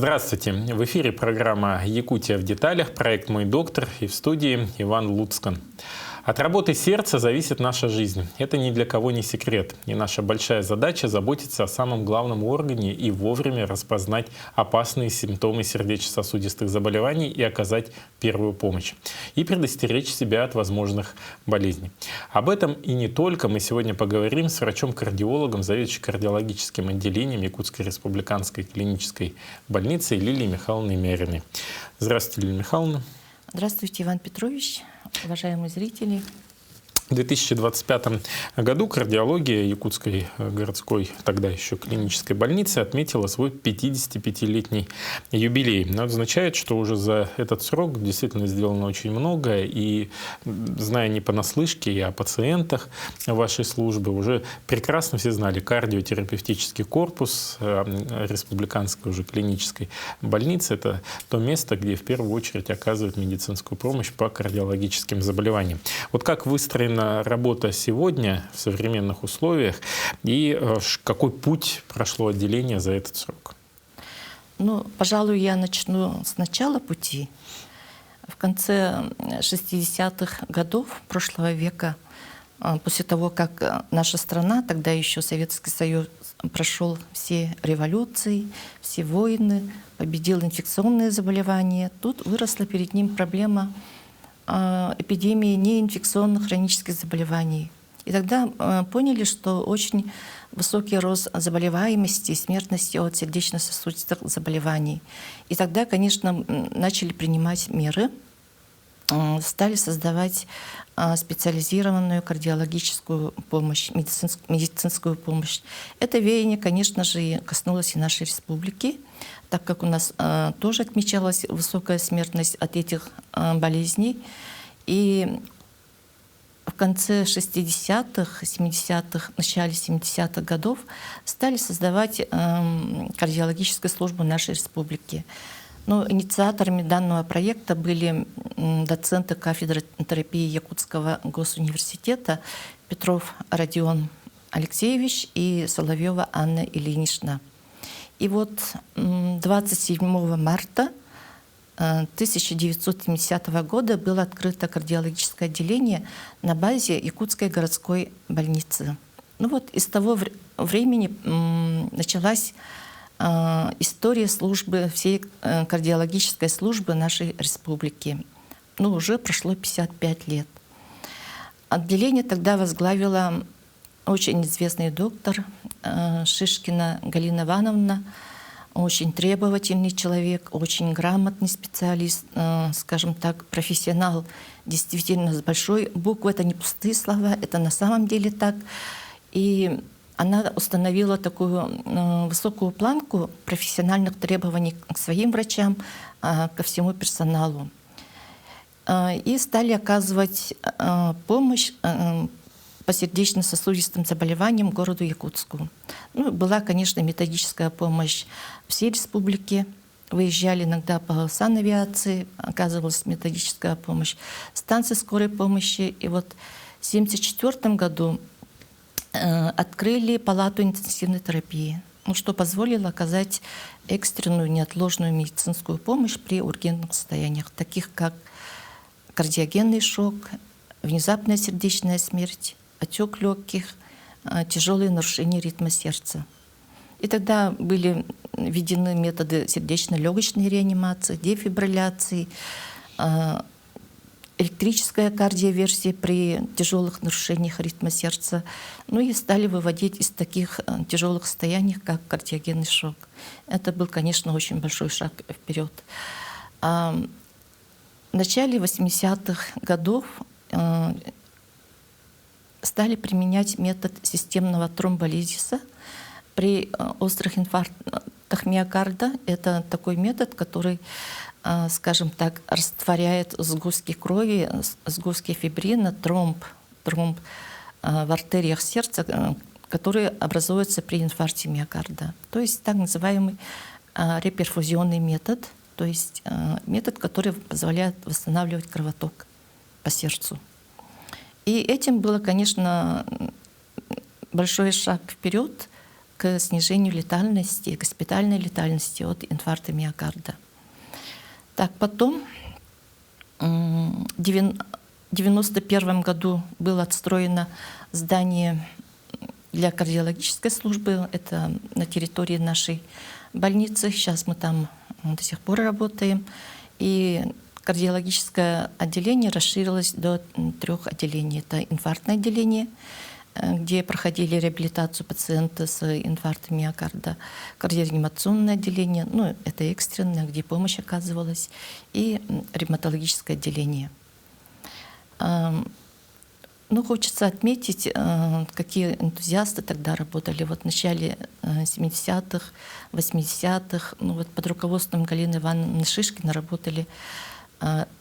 Здравствуйте! В эфире программа «Якутия в деталях», проект «Мой доктор», и в студии Иван Луцкан. От работы сердца зависит наша жизнь. Это ни для кого не секрет. И наша большая задача — заботиться о самом главном органе и вовремя распознать опасные симптомы сердечно-сосудистых заболеваний и оказать первую помощь. И предостеречь себя от возможных болезней. Об этом и не только мы сегодня поговорим с врачом-кардиологом, заведующим кардиологическим отделением Якутской республиканской клинической больницы Лилией Михайловной Мяриной. Здравствуйте, Лилия Михайловна. Здравствуйте, Иван Петрович, уважаемые зрители. В 2025 году кардиология Якутской городской, тогда еще клинической больницы, отметила свой 55-летний юбилей. Но это означает, что уже за этот срок действительно сделано очень многое, и зная не понаслышке и о пациентах вашей службы, уже прекрасно все знали: кардиотерапевтический корпус республиканской уже клинической больницы — это то место, где в первую очередь оказывают медицинскую помощь по кардиологическим заболеваниям. Вот как выстроена работа сегодня в современных условиях и какой путь прошло отделение за этот срок? Ну, пожалуй, я начну с начала пути. В конце 60-х годов прошлого века, после того, как наша страна, тогда еще Советский Союз, прошел все революции, все войны, победил инфекционные заболевания, тут выросла перед ним проблема эпидемии неинфекционных хронических заболеваний. И тогда поняли, что очень высокий рост заболеваемости и смертности от сердечно-сосудистых заболеваний. И тогда, конечно, начали принимать меры, стали создавать специализированную кардиологическую помощь, медицинскую помощь. Это веяние, конечно же, и коснулось и нашей республики, так как у нас тоже отмечалась высокая смертность от этих болезней. И в конце 60-х, 70-х, начале 70-х годов стали создавать кардиологическую службу нашей республики. Но инициаторами данного проекта были доценты кафедры терапии Якутского госуниверситета Петров Родион Алексеевич и Соловьева Анна Ильинична. И вот 27 марта 1970 года было открыто кардиологическое отделение на базе Якутской городской больницы. Ну вот из того времени началась история службы, всей кардиологической службы нашей республики. Ну, уже прошло 55 лет. Отделение тогда возглавила очень известный доктор Шишкина Галина Ивановна, очень требовательный человек, очень грамотный специалист, скажем так, профессионал, действительно с большой буквы. Это не пустые слова, это на самом деле так. И она установила такую высокую планку профессиональных требований к своим врачам, ко всему персоналу. И стали оказывать помощь по сердечно-сосудистым заболеваниям городу Якутску. Ну, была, конечно, методическая помощь всей республике. Выезжали иногда по санавиации, оказывалась методическая помощь, станции скорой помощи. И вот в 1974 году открыли палату интенсивной терапии, что позволило оказать экстренную неотложную медицинскую помощь при ургентных состояниях, таких как кардиогенный шок, внезапная сердечная смерть, отек легких, тяжелые нарушения ритма сердца. И тогда были введены методы сердечно-легочной реанимации, дефибрилляции, электрическая кардиоверсия при тяжелых нарушениях ритма сердца. Ну и стали выводить из таких тяжелых состояний, как кардиогенный шок. Это был, конечно, очень большой шаг вперед. В начале 80-х годов стали применять метод системного тромболизиса при острых инфарктах миокарда. Это такой метод, который, скажем так, растворяет сгустки крови, сгустки фибрина, тромб в артериях сердца, которые образуются при инфаркте миокарда. То есть так называемый реперфузионный метод, то есть метод, который позволяет восстанавливать кровоток по сердцу. И этим было, конечно, большой шаг вперед к снижению летальности, госпитальной летальности от инфаркта миокарда. Так, потом в 1991 году было отстроено здание для кардиологической службы. Это на территории нашей больницы. Сейчас мы там до сих пор работаем. И кардиологическое отделение расширилось до 3 отделений. Это инфарктное отделение, где проходили реабилитацию пациента с инфарктом миокарда, кардиореанимационное отделение, ну, это экстренное, где помощь оказывалась, и ревматологическое отделение. Ну, хочется отметить, какие энтузиасты тогда работали. Вот в начале 70-х, 80-х, ну, вот под руководством Галины Ивановны Шишкина работали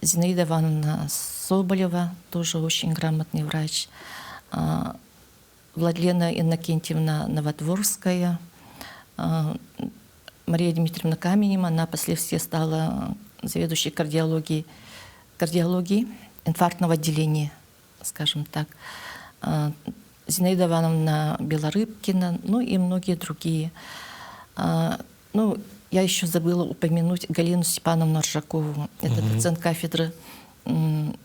Зинаида Ивановна Соболева, тоже очень грамотный врач, Владлена Иннокентьевна Новодворская, Мария Дмитриевна Каменева, она впоследствии стала заведующей кардиологией инфарктного отделения, скажем так, Зинаида Ивановна Белорыбкина, ну и многие другие. Ну, я еще забыла упомянуть Галину Степановну Ржакову, это доцент кафедры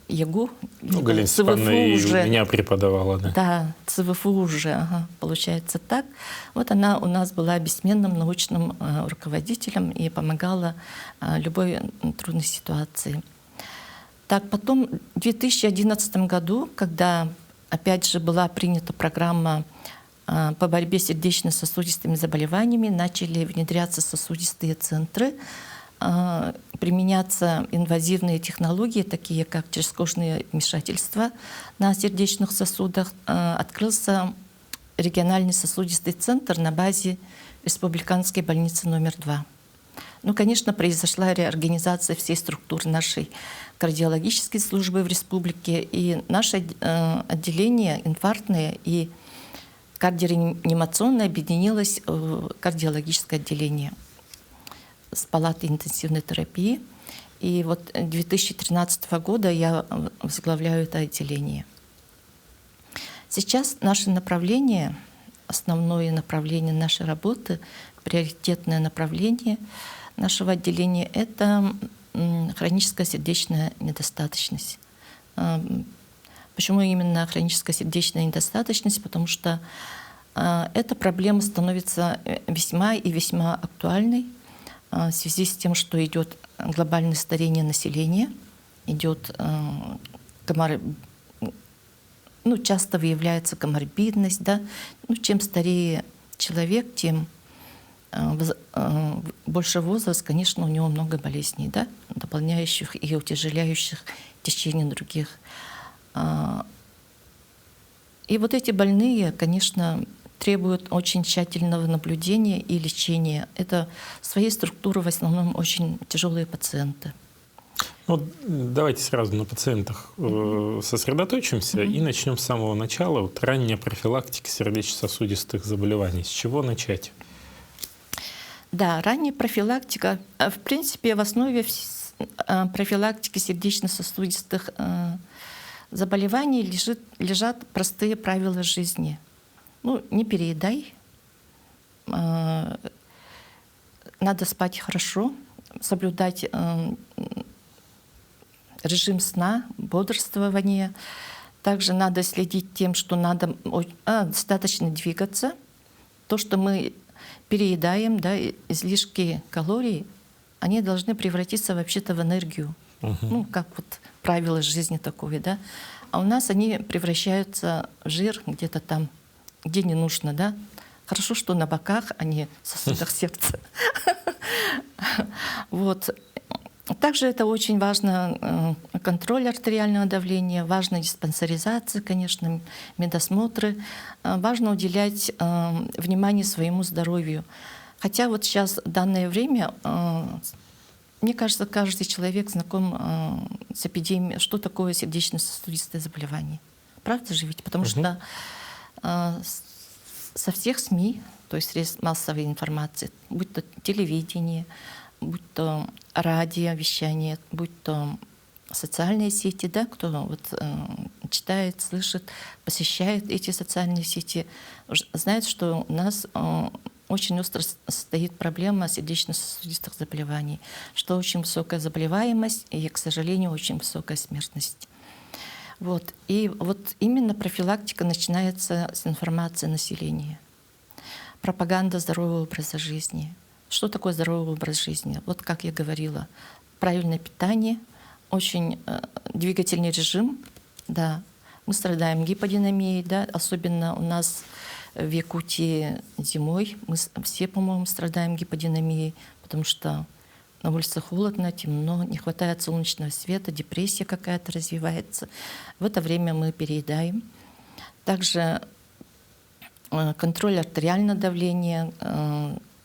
ЕГУ. Ну, Галина Степановна и уже, у меня преподавала, да. Да, ЦВФУ уже, получается так. Вот она у нас была бессменным научным руководителем и помогала любой трудной ситуации. Так, потом в 2011 году, когда опять же была принята программа по борьбе с сердечно-сосудистыми заболеваниями, начали внедряться сосудистые центры, применяться инвазивные технологии, такие как черезкожные вмешательства на сердечных сосудах. Открылся региональный сосудистый центр на базе Республиканской больницы номер 2. Ну, конечно, произошла реорганизация всей структуры нашей кардиологической службы в республике, и наше отделение инфарктное и кардиореанимационное объединилось в кардиологическое отделение с палатой интенсивной терапии. И вот 2013 года я возглавляю это отделение. Сейчас наше направление, основное направление нашей работы, приоритетное направление нашего отделения — это хроническая сердечная недостаточность. Почему именно хроническая сердечная недостаточность? Потому что эта проблема становится весьма и весьма актуальной в связи с тем, что идет глобальное старение населения, идет часто выявляется коморбидность, да? Ну, чем старее человек, тем больше возраст, конечно, у него много болезней, да? Дополняющих и утяжеляющих в течение других. И вот эти больные, конечно, требуют очень тщательного наблюдения и лечения. Это своей структуры в основном очень тяжелые пациенты. Ну, давайте сразу на пациентах сосредоточимся и начнем с самого начала. Вот ранняя профилактика сердечно-сосудистых заболеваний. С чего начать? Да, ранняя профилактика. В принципе, в основе профилактики сердечно-сосудистых заболеваний лежат простые правила жизни. Ну, не переедай, надо спать хорошо, соблюдать режим сна, бодрствования. Также надо следить тем, что надо достаточно двигаться. То, что мы переедаем, да, излишки калорий, они должны превратиться вообще-то в энергию. Ну, как вот правило жизни такое, да. А у нас они превращаются в жир где-то там, где не нужно, да. Хорошо, что на боках, а не в сосудах сердца. Вот. Также это очень важно, контроль артериального давления, важна диспансеризация, конечно, медосмотры. Важно уделять внимание своему здоровью. Хотя вот сейчас, в данное время, мне кажется, каждый человек знаком с эпидемией, что такое сердечно-сосудистое заболевание. Правда же ведь? Потому что со всех СМИ, то есть средств массовой информации, будь то телевидение, будь то радиовещание, будь то социальные сети, да, кто вот читает, слышит, посещает эти социальные сети, знает, что у нас очень остро стоит проблема сердечно-сосудистых заболеваний, что очень высокая заболеваемость и, к сожалению, очень высокая смертность. Вот. И вот именно профилактика начинается с информации населения. Пропаганда здорового образа жизни. Что такое здоровый образ жизни? Вот как я говорила, правильное питание, очень двигательный режим, да. Мы страдаем гиподинамией, да, особенно у нас в Якутии зимой. Мы все, по-моему, страдаем гиподинамией, потому что на улице холодно, темно, не хватает солнечного света, депрессия какая-то развивается. В это время мы переедаем. Также контроль артериального давления,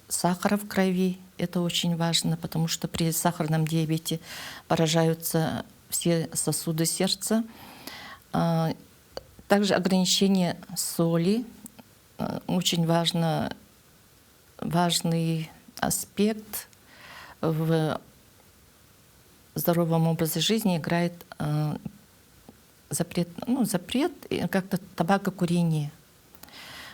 сахара в крови. Это очень важно, потому что при сахарном диабете поражаются все сосуды сердца. Также ограничение соли. Очень важный аспект в здоровом образе жизни играет запрет как-то табакокурение.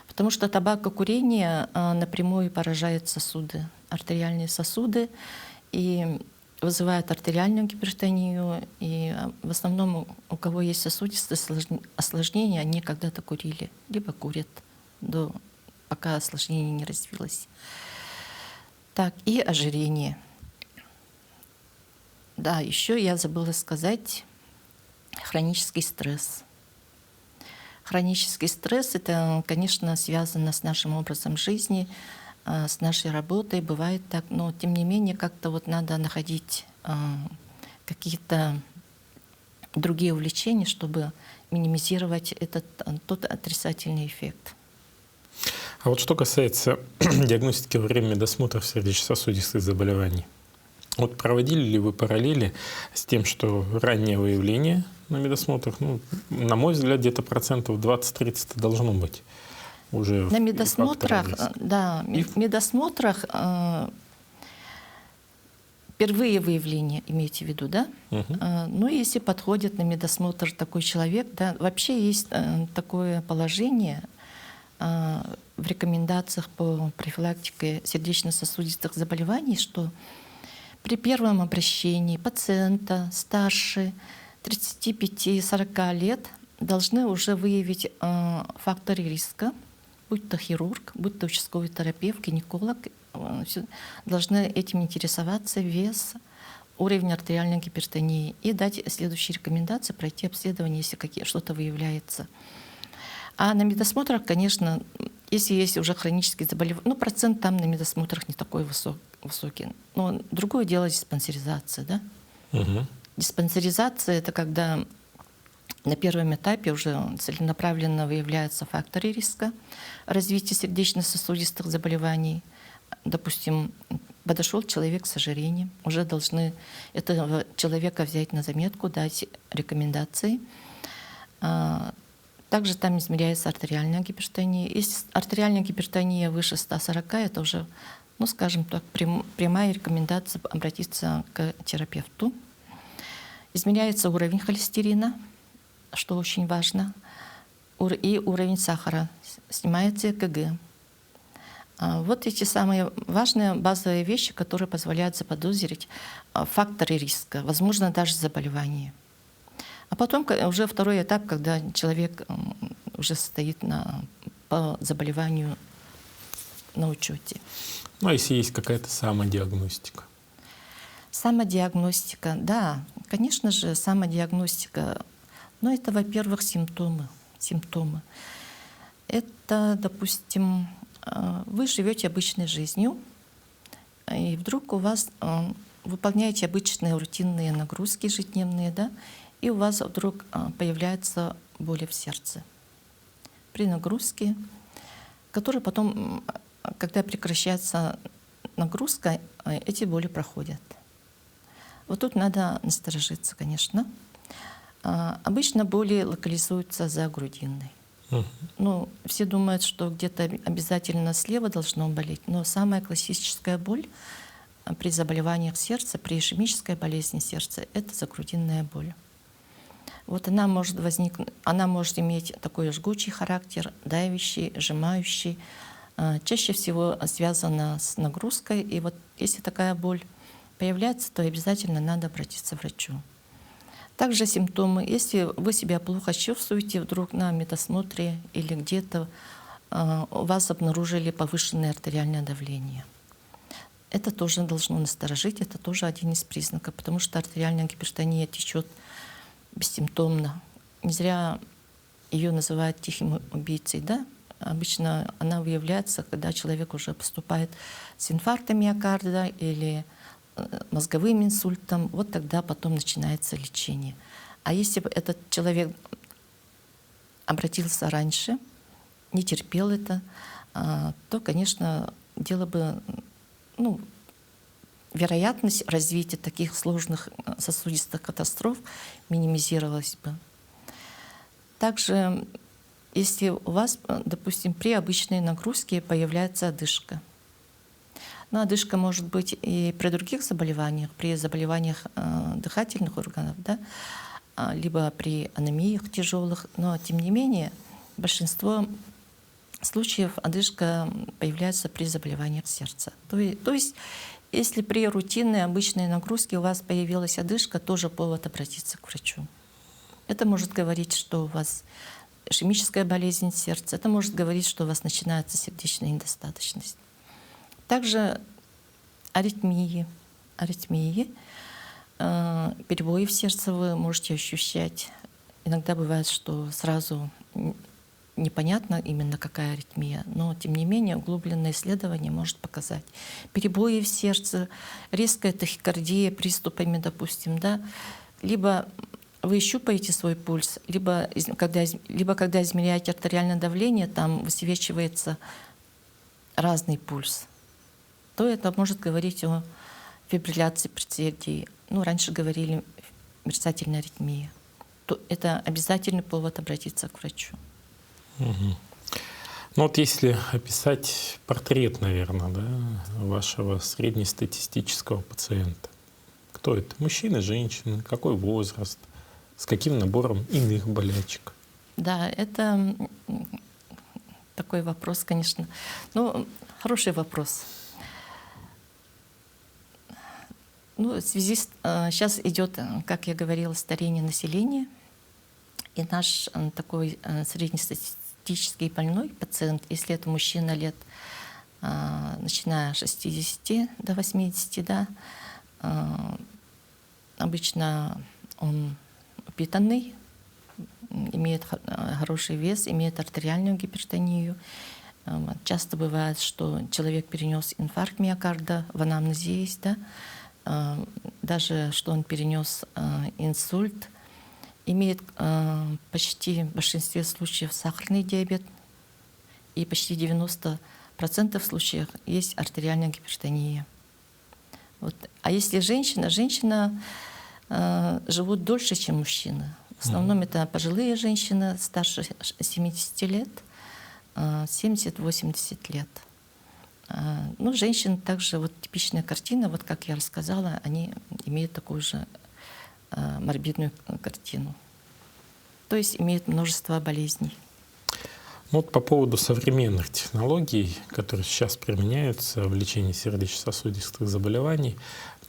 Потому что табакокурение напрямую поражает сосуды, артериальные сосуды, и вызывает артериальную гипертонию. И в основном у кого есть сосудистые осложнения, они когда-то курили, либо курят, пока осложнение не развилось. Так, и ожирение. Да, еще я забыла сказать хронический стресс. Хронический стресс — это, конечно, связано с нашим образом жизни, с нашей работой. Бывает так, но тем не менее как-то вот надо находить какие-то другие увлечения, чтобы минимизировать тот отрицательный эффект. А вот что касается диагностики во время медосмотров сердечно-сосудистых заболеваний, вот проводили ли вы параллели с тем, что раннее выявление на медосмотрах, на мой взгляд, где-то процентов 20-30 должно быть уже на медосмотрах, да, в медосмотрах впервые выявление, имейте в виду, да? Ну, если подходит на медосмотр такой человек, да, вообще есть такое положение в рекомендациях по профилактике сердечно-сосудистых заболеваний, что при первом обращении пациента старше 35-40 лет должны уже выявить факторы риска, будь то хирург, будь то участковый терапевт, гинеколог, должны этим интересоваться: вес, уровень артериальной гипертонии, и дать следующие рекомендации: пройти обследование, если что-то выявляется. А на медосмотрах, конечно, если есть уже хронические заболевания, процент там на медосмотрах не такой высокий. Но другое дело — диспансеризация, да? Диспансеризация — это когда на первом этапе уже целенаправленно выявляются факторы риска развития сердечно-сосудистых заболеваний. Допустим, подошел человек с ожирением, уже должны этого человека взять на заметку, дать рекомендации. Также там измеряется артериальная гипертония. Если артериальная гипертония выше 140, это уже, скажем так, прямая рекомендация обратиться к терапевту. Измеряется уровень холестерина, что очень важно, и уровень сахара. Снимается ЭКГ. Вот эти самые важные базовые вещи, которые позволяют заподозрить факторы риска, возможно, даже заболевание. А потом уже второй этап, когда человек уже стоит по заболеванию на учете. А если есть какая-то самодиагностика? Самодиагностика, да, конечно же, самодиагностика. Но это, во-первых, симптомы. Это, допустим, вы живете обычной жизнью, и вдруг у вас выполняете обычные рутинные нагрузки ежедневные, да, и у вас вдруг появляется боли в сердце при нагрузке, которая потом, когда прекращается нагрузка, эти боли проходят. Вот тут надо насторожиться, конечно. Обычно боли локализуются за грудиной. Все думают, что где-то обязательно слева должно болеть, но самая классическая боль при заболеваниях сердца, при ишемической болезни сердца, это загрудинная боль. Вот она может она может иметь такой жгучий характер, давящий, сжимающий. Чаще всего связана с нагрузкой. И вот если такая боль появляется, то обязательно надо обратиться к врачу. Также симптомы. Если вы себя плохо чувствуете, вдруг на медосмотре или где-то у вас обнаружили повышенное артериальное давление. Это тоже должно насторожить, это тоже один из признаков, потому что артериальная гипертония течет бессимптомно. Не зря ее называют тихим убийцей, да? Обычно она выявляется, когда человек уже поступает с инфарктом миокарда или мозговым инсультом. Вот тогда потом начинается лечение. А если бы этот человек обратился раньше, не терпел это, то, конечно, дело бы, вероятность развития таких сложных сосудистых катастроф минимизировалась бы. Также, если у вас, допустим, при обычной нагрузке появляется одышка. Но одышка может быть и при других заболеваниях, при заболеваниях дыхательных органов, да, либо при анемиях тяжелых. Но, тем не менее, большинство случаев одышка появляется при заболеваниях сердца. То есть, если при рутинной обычной нагрузке у вас появилась одышка, тоже повод обратиться к врачу. Это может говорить, что у вас ишемическая болезнь сердца, это может говорить, что у вас начинается сердечная недостаточность. Также аритмии, перебои в сердце вы можете ощущать. Иногда бывает, что сразу непонятно именно какая аритмия, но тем не менее углубленное исследование может показать перебои в сердце, резкая тахикардия приступами, допустим, да, либо вы щупаете свой пульс, либо когда измеряете артериальное давление, там высвечивается разный пульс, то это может говорить о фибрилляции предсердий. Раньше говорили мерцательная аритмия. То это обязательный повод обратиться к врачу. Угу. Вот если описать портрет, наверное, да, вашего среднестатистического пациента, кто это? Мужчина, женщина? Какой возраст? С каким набором иных болячек? Да, это такой вопрос, конечно. Хороший вопрос. В связи с... Сейчас идет, как я говорила, старение населения. И наш такой среднестатистический больной пациент, если это мужчина лет, начиная с 60 до 80, да, обычно он упитанный, имеет хороший вес, имеет артериальную гипертонию. Часто бывает, что человек перенес инфаркт миокарда, в анамнезе есть, да, даже что он перенес инсульт, имеет почти в большинстве случаев сахарный диабет, и почти 90% случаев есть артериальная гипертония. Вот. А если женщина живут дольше, чем мужчины. В основном это пожилые женщины старше 70 лет, 70-80 лет. Женщины также, вот типичная картина, вот как я рассказала, они имеют такую же морбидную картину. То есть имеют множество болезней. Вот по поводу современных технологий, которые сейчас применяются в лечении сердечно-сосудистых заболеваний,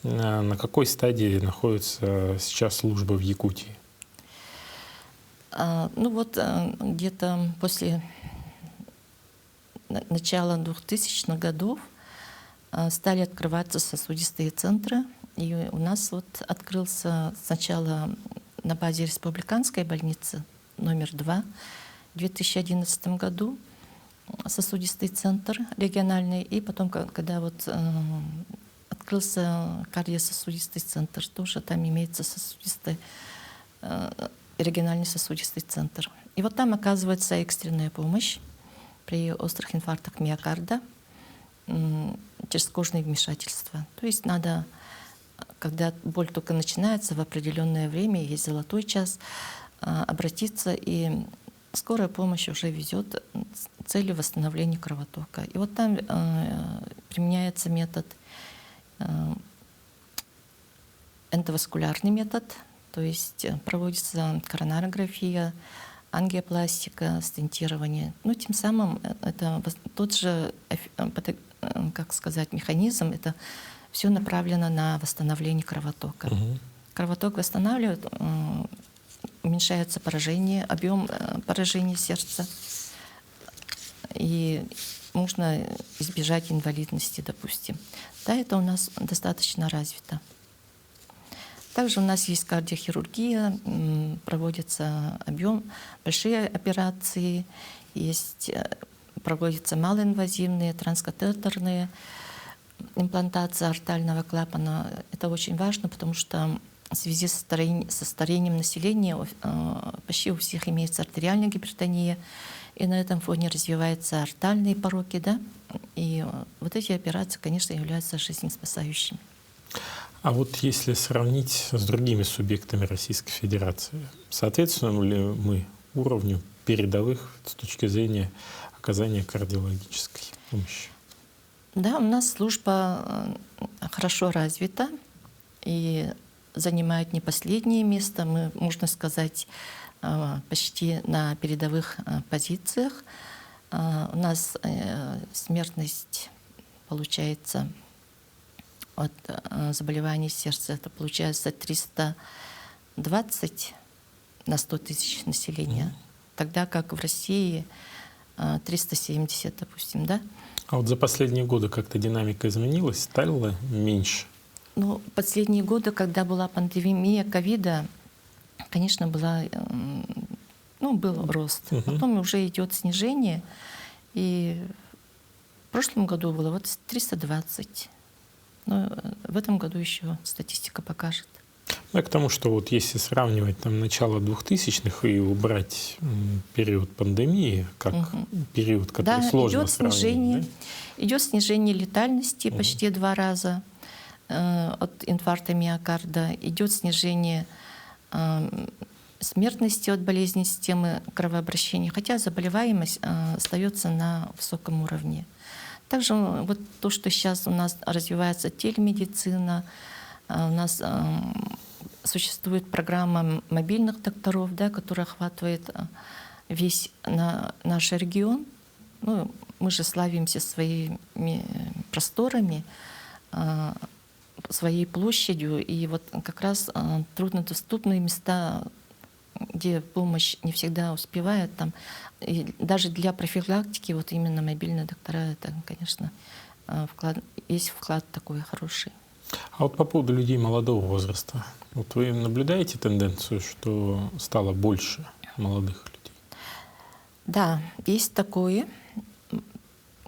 на какой стадии находится сейчас служба в Якутии? Где-то после начала 2000-х годов стали открываться сосудистые центры. И у нас открылся сначала на базе республиканской больницы номер 2 в 2011 году сосудистый центр региональный. И потом, когда открылся кардиососудистый центр, тоже там имеется региональный сосудистый центр. И там оказывается экстренная помощь при острых инфарктах миокарда, черезкожные вмешательства. То есть надо, когда боль только начинается, в определенное время, есть золотой час, обратиться, и скорая помощь уже везет с целью восстановления кровотока. И там применяется метод эндоваскулярный метод, то есть проводится коронарография, ангиопластика, стентирование. Ну, тем самым это тот же, как сказать, механизм, это все направлено на восстановление кровотока. Кровоток восстанавливает, уменьшается поражение, объем поражения сердца, и можно избежать инвалидности, допустим. Да, это у нас достаточно развито. Также у нас есть кардиохирургия, проводится большие операции, проводятся малоинвазивные, транскатетерные имплантации артального клапана. Это очень важно, потому что в связи со старением населения почти у всех имеется артериальная гипертония, и на этом фоне развиваются артальные пороки, да? И вот эти операции, конечно, являются жизнеспасающими. А вот если сравнить с другими субъектами Российской Федерации, соответствуем ли мы уровню передовых с точки зрения оказания кардиологической помощи? Да, у нас служба хорошо развита и занимает не последнее место. Мы, можно сказать, почти на передовых позициях. У нас смертность получается от заболеваний сердца, это получается 320 на 100 тысяч населения, тогда как в России 370, допустим, да? А вот за последние годы как-то динамика изменилась, стала меньше? Ну, последние годы, когда была пандемия ковида, конечно, был рост. Потом уже идет снижение, и в прошлом году было вот 320. Но в этом году еще статистика покажет. Ну, к тому, что вот если сравнивать там начало 2000-х и убрать период пандемии, как период, который сложно сравнивать. Идет снижение летальности почти 2 раза от инфаркта миокарда, идет снижение смертности от болезней системы кровообращения, хотя заболеваемость остается на высоком уровне. Также вот то, что сейчас у нас развивается телемедицина, у нас существует программа мобильных докторов, да, которая охватывает весь наш регион. Ну, мы же славимся своими просторами, своей площадью, и вот как раз труднодоступные места, где помощь не всегда успевает, там, и даже для профилактики вот именно мобильные доктора, это, конечно, есть вклад такой хороший. А вот по поводу людей молодого возраста, вот вы наблюдаете тенденцию, что стало больше молодых людей? Да, есть такое.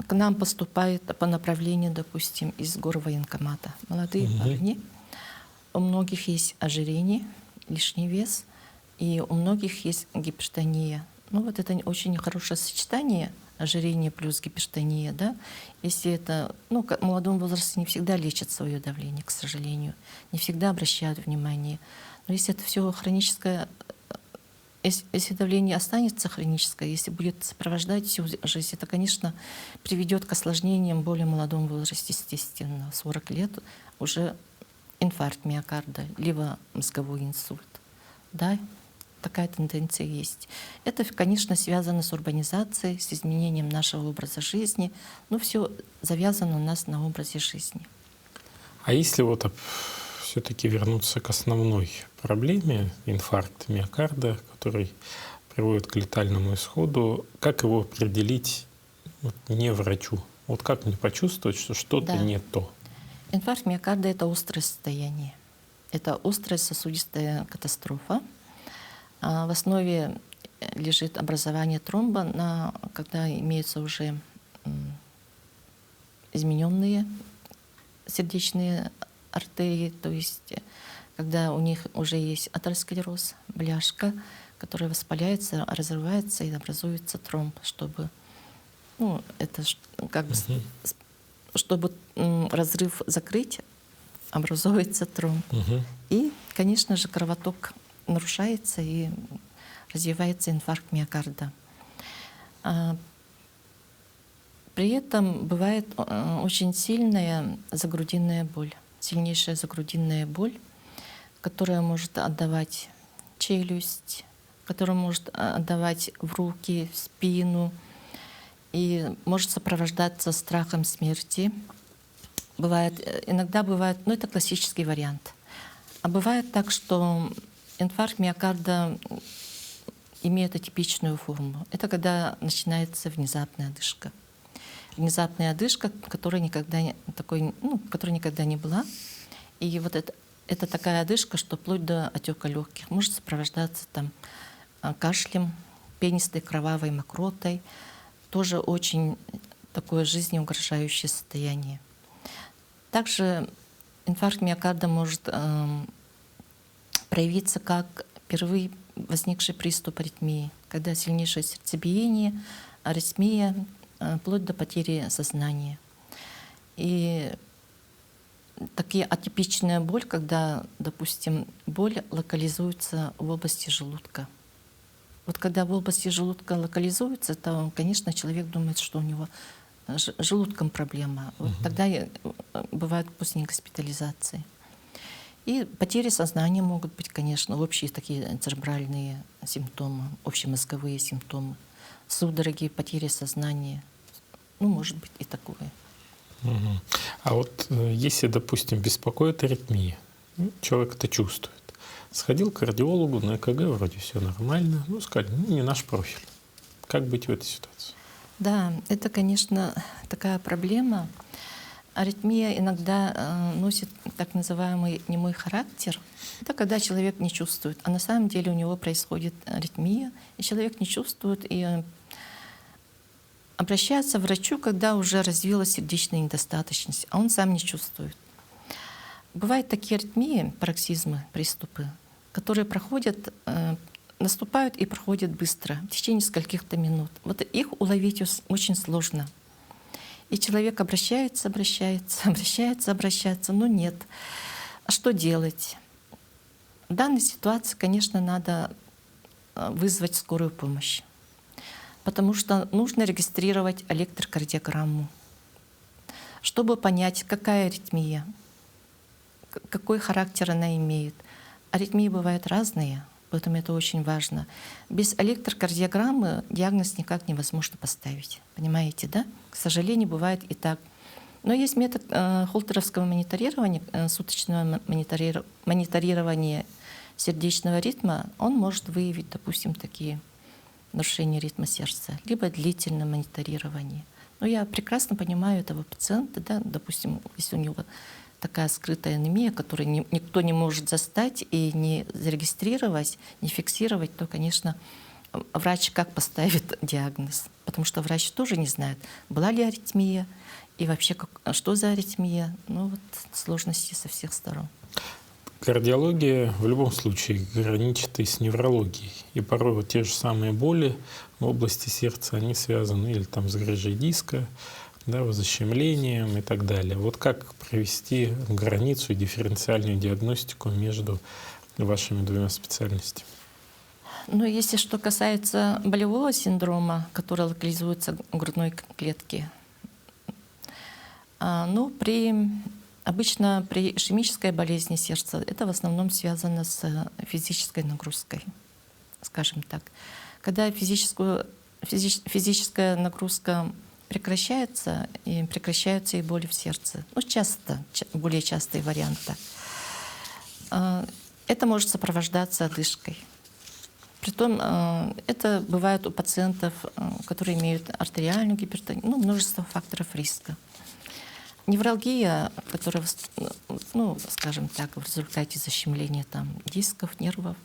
К нам поступает по направлению, допустим, из горвоенкомата молодые парни. У многих есть ожирение, лишний вес, и у многих есть гипертония. Ну вот это очень хорошее сочетание ожирение плюс гипертония, да. Если это, в молодом возрасте не всегда лечат свое давление, к сожалению, не всегда обращают внимание. Но если это все хроническое, если давление останется хроническое, если будет сопровождать всю жизнь, это, конечно, приведет к осложнениям в более молодом возрасте, естественно. 40 лет уже инфаркт миокарда, либо мозговой инсульт. Да, такая тенденция есть. Это, конечно, связано с урбанизацией, с изменением нашего образа жизни. Но все завязано у нас на образе жизни. А если вот все-таки вернуться к основной проблеме инфаркта миокарда, который приводит к летальному исходу, как его определить не врачу? Вот как мне почувствовать, что что-то не то? Инфаркт миокарда — это острое состояние. Это острая сосудистая катастрофа. В основе лежит образование тромба, когда имеются уже измененные сердечные артерии, то есть когда у них уже есть атеросклероз, бляшка, которая воспаляется, разрывается и образуется тромб, чтобы, чтобы разрыв закрыть, образуется тромб. И, конечно же, кровоток нарушается и развивается инфаркт миокарда. При этом бывает очень сильная загрудинная боль, сильнейшая загрудинная боль, которая может отдавать челюсть, которая может отдавать в руки, в спину и может сопровождаться страхом смерти. Иногда бывает, ну это классический вариант. А бывает так, что инфаркт миокарда имеет атипичную форму. Это когда начинается внезапная одышка. Внезапная одышка, которая никогда не была. И вот это такая одышка, что вплоть до отека легких может сопровождаться там кашлем, пенистой кровавой мокротой. Тоже очень такое жизнеугрожающее состояние. Также инфаркт миокарда может проявиться как впервые возникший приступ аритмии, когда сильнейшее сердцебиение, аритмия, вплоть до потери сознания. И такие атипичная боль, когда, допустим, боль локализуется в области желудка. Вот когда в области желудка локализуется, то, конечно, человек думает, что у него с желудком проблема. Вот тогда бывают после госпитализации. И потери сознания могут быть, конечно, общие такие церебральные симптомы, общемозговые симптомы, судороги, потери сознания. Ну, может быть и такое. Мгм. А вот если, допустим, беспокоит аритмия, человек это чувствует, сходил к кардиологу, на ЭКГ вроде все нормально, ну, сказали, не наш профиль. Как быть в этой ситуации? Да, это, конечно, такая проблема. Аритмия иногда носит так называемый немой характер. Это когда человек не чувствует, а на самом деле у него происходит аритмия, и человек не чувствует, и обращается к врачу, когда уже развилась сердечная недостаточность, а он сам не чувствует. Бывают такие аритмии, пароксизмы, приступы, которые наступают и проходят быстро, в течение нескольких-то минут. Вот их уловить очень сложно. И человек обращается, но нет. А что делать? В данной ситуации, конечно, надо вызвать скорую помощь, потому что нужно регистрировать электрокардиограмму, чтобы понять, какая аритмия, какой характер она имеет. Аритмии бывают разные, поэтому это очень важно. Без электрокардиограммы диагноз никак невозможно поставить. Понимаете, да? К сожалению, бывает и так. Но есть метод холтеровского мониторирования, суточного мониторирования сердечного ритма. Он может выявить, допустим, такие нарушения ритма сердца, либо длительное мониторирование. Но я прекрасно понимаю этого пациента, да, допустим, если у него такая скрытая анемия, которую никто не может застать и не зарегистрировать, не фиксировать, то, конечно, врач как поставит диагноз? Потому что врач тоже не знает, была ли аритмия и вообще что за аритмия. Ну вот сложности со всех сторон. Кардиология в любом случае граничит и с неврологией. И порой вот те же самые боли в области сердца, они связаны или там с грыжей диска, да, защемлением и так далее. Вот как провести границу и дифференциальную диагностику между вашими двумя специальностями? Ну, если что касается болевого синдрома, который локализуется в грудной клетке, обычно при ишемической болезни сердца это в основном связано с физической нагрузкой, скажем так. Когда физическая нагрузка прекращается, и прекращаются и боли в сердце. Ну, более частый вариант так. Это может сопровождаться одышкой. Притом это бывает у пациентов, которые имеют артериальную гипертонию, множество факторов риска. Невралгия, которая, скажем так, в результате защемления дисков, нервов,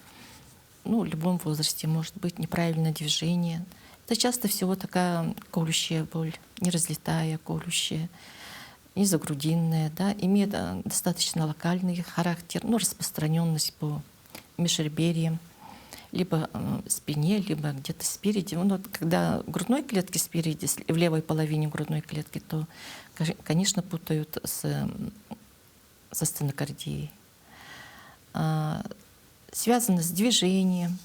в любом возрасте может быть неправильное движение. Это часто всего такая колющая боль, неразлетая, колющая, незагрудинная, да, имеет достаточно локальный характер, распространенность по межреберьям, либо в спине, либо где-то спереди. Когда в грудной клетке спереди, в левой половине грудной клетки, то, конечно, путают со стенокардией. Связано с движением,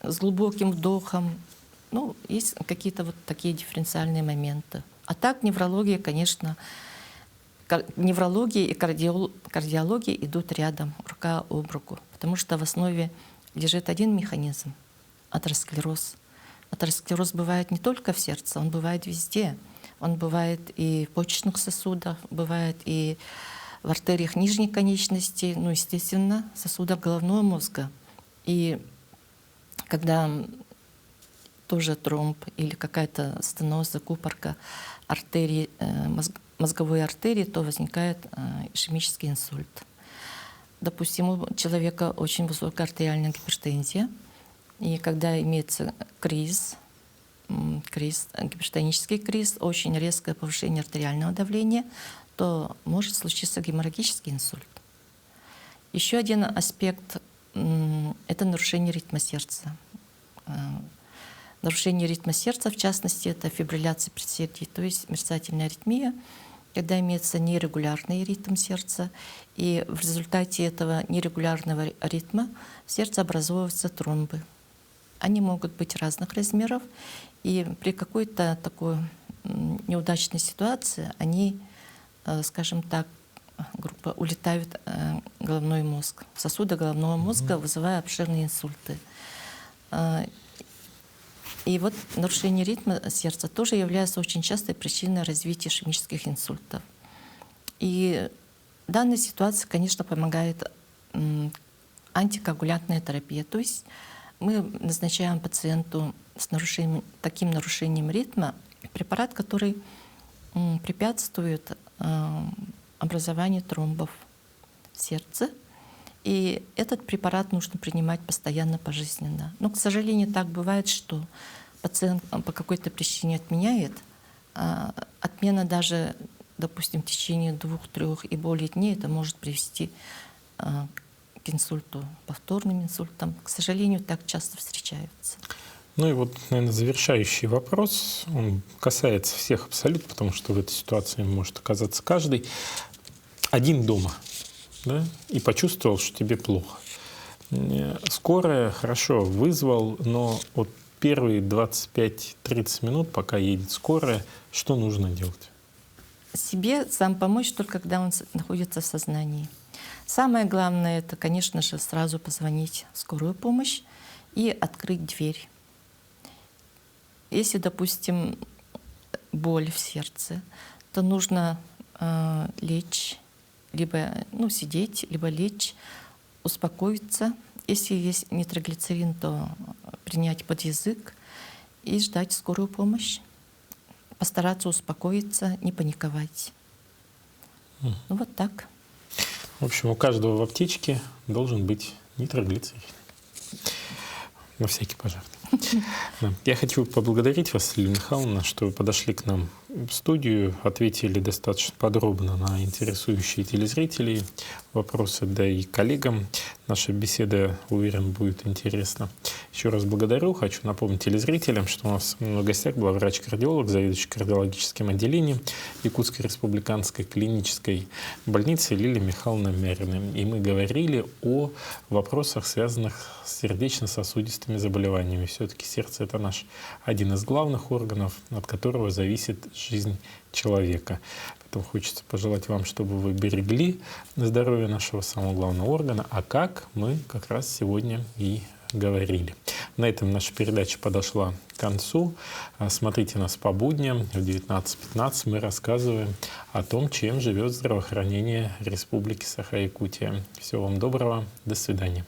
с глубоким вдохом, Ну, есть какие-то вот такие дифференциальные моменты. А так неврология, конечно, неврология и кардиология идут рядом, рука об руку, потому что в основе лежит один механизм — атеросклероз. Атеросклероз бывает не только в сердце, он бывает везде. Он бывает и в почечных сосудах, бывает и в артериях нижней конечности, ну, естественно, сосудах головного мозга. И когда тоже тромб или какая-то стеноз, закупорка артерии, мозговой артерии, то возникает ишемический инсульт. Допустим, у человека очень высокая артериальная гипертензия, и когда имеется криз, гипертонический криз, очень резкое повышение артериального давления, то может случиться геморрагический инсульт. Еще один аспект — это нарушение ритма сердца. Нарушение ритма сердца, в частности, это фибрилляция предсердий, то есть мерцательная аритмия, когда имеется нерегулярный ритм сердца, и в результате этого нерегулярного ритма в сердце образовываются тромбы. Они могут быть разных размеров, и при какой-то такой неудачной ситуации они, скажем так, грубо улетают в головной мозг, в сосуды головного мозга, вызывая обширные инсульты. И вот нарушение ритма сердца тоже является очень частой причиной развития ишемических инсультов. И данная ситуация, конечно, помогает антикоагулянтная терапия. То есть мы назначаем пациенту с таким нарушением ритма препарат, который препятствует образованию тромбов в сердце. И этот препарат нужно принимать постоянно, пожизненно. Но, к сожалению, так бывает, что пациент по какой-то причине отменяет. Отмена даже, допустим, в течение 2-3 и более дней, это может привести к инсульту, повторным инсультам. К сожалению, так часто встречаются. Ну и вот, наверное, завершающий вопрос. Он касается всех абсолютно, потому что в этой ситуации может оказаться каждый. Один дома. Да, и почувствовал, что тебе плохо. Скорая, хорошо, вызвал, но вот первые 25-30 минут, пока едет скорая, что нужно делать? Себе сам помочь только когда он находится в сознании. Самое главное — это, конечно же, сразу позвонить в скорую помощь и открыть дверь. Если, допустим, боль в сердце, то нужно лечь, либо сидеть, либо лечь, успокоиться. Если есть нитроглицерин, то принять под язык и ждать скорую помощь. Постараться успокоиться, не паниковать. Ну вот так. В общем, у каждого в аптечке должен быть нитроглицерин. На всякий пожарный. Да. Я хочу поблагодарить вас, Лилия Михайловна, что вы подошли к нам в студию, ответили достаточно подробно на интересующие телезрителей вопросы, да и коллегам. Наша беседа, уверен, будет интересна. Еще раз благодарю. Хочу напомнить телезрителям, что у нас в гостях была врач-кардиолог, заведующий кардиологическим отделением Якутской республиканской клинической больницы Лилия Михайловна Мярина. И мы говорили о вопросах, связанных с сердечно-сосудистыми заболеваниями. Все-таки сердце — это наш один из главных органов, от которого зависит жизнь человека. Поэтому хочется пожелать вам, чтобы вы берегли здоровье нашего самого главного органа, а как мы как раз сегодня и говорили. На этом наша передача подошла к концу. Смотрите нас по будням. В 19:15 мы рассказываем о том, чем живет здравоохранение Республики Саха-Якутия. Всего вам доброго. До свидания.